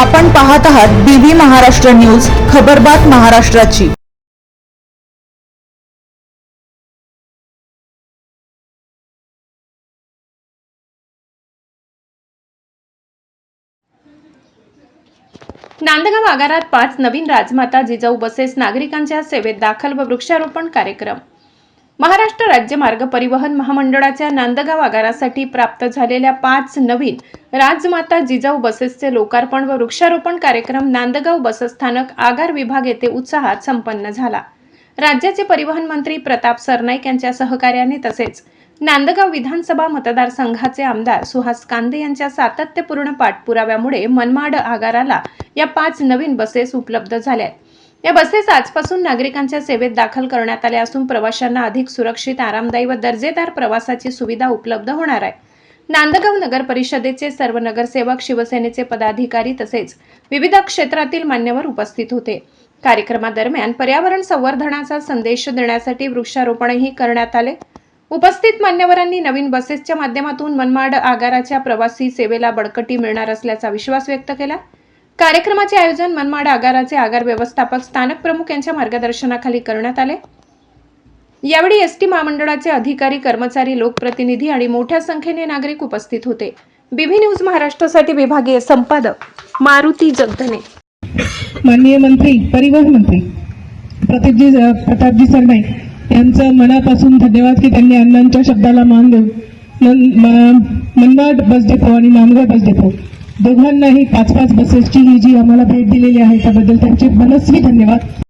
आपण पाहत आहात बीबी महाराष्ट्र न्यूज, खबरबात महाराष्ट्राची। नांदगाव आगारात 5 नवीन राजमाता जिजाऊ बसेस नागरिकांच्या सेवेत दाखल व वृक्षारोपण कार्यक्रम। महाराष्ट्र राज्य मार्ग परिवहन महामंडळाच्या नांदगाव आगारासाठी प्राप्त झालेल्या 5 नवीन राजमाता जिजाऊ बसेसचे लोकार्पण व वृक्षारोपण कार्यक्रम नांदगाव बसस्थानक आगार विभाग येथे उत्साहात संपन्न झाला। राज्याचे परिवहन मंत्री प्रताप सरनाईक यांच्या सहकार्याने तसेच नांदगाव विधानसभा मतदारसंघाचे आमदार सुहास कांदे यांच्या सातत्यपूर्ण पाठपुराव्यामुळे मनमाड आगाराला या 5 नवीन बसेस उपलब्ध झाल्या। या बसेस आजपासून नागरिकांच्या सेवेत दाखल करण्यात आल्या असून प्रवाशांना अधिक सुरक्षित, आरामदायी व दर्जेदार प्रवासाची सुविधा उपलब्ध होणार आहे। नांदगाव नगर परिषदेचे सर्व नगरसेवक, शिवसेनेचे पदाधिकारी तसेच विविध क्षेत्रातील मान्यवर उपस्थित होते। कार्यक्रमादरम्यान पर्यावरण संवर्धनाचा संदेश देण्यासाठी वृक्षारोपणही करण्यात आले। उपस्थित मान्यवरांनी नवीन बसेसच्या माध्यमातून मनमाड आगाराच्या प्रवासी सेवेला बळकटी मिळणार असल्याचा विश्वास व्यक्त केला। कार्यक्रमाचे आयोजन मनमाड आगाराचे आगार व्यवस्थापक, स्थानक प्रमुख यांच्या मार्गदर्शनाखाली करण्यात आले। यावेळी एसटी महामंडळाचे अधिकारी, कर्मचारी, लोकप्रतिनिधी आणि मोठ्या संख्येने नागरिक उपस्थित होते। बीबी न्यूज महाराष्ट्रासाठी विभागीय संपादक मारुती जगधने। माननीय मंत्री, परिवहन मंत्री प्रतापजी सरनाईक यांचं मनापासून धन्यवाद की त्यांनी अण्णांच्या शब्दाला मान देऊन मनमाड बस डेपो आणि नांदगाव बस डेपो दोघांनाही 5-5 बसेसची ही जी आम्हाला भेट दिलेली आहे त्याबद्दल त्यांचे मनस्वी धन्यवाद।